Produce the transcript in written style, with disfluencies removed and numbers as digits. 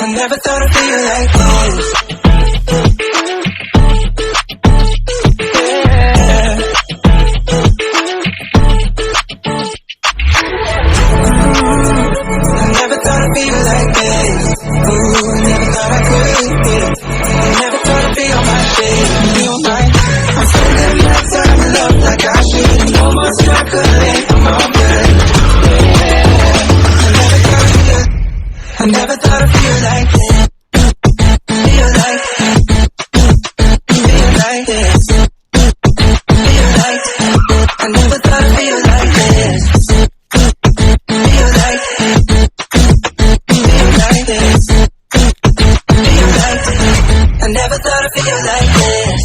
I never thought I'd feel like this. Yeah. I never thought I'd feel like this. Ooh, I never thought I could. I never thought I'd be on my shit. Feel like I'm spending my time in love like I should. Almost struggling, I'm all good. I never thought I'd feel like this. Feel like this. Feel like I never thought I'd feel like this. Feel like this. Feel like I never thought I'd feel like this.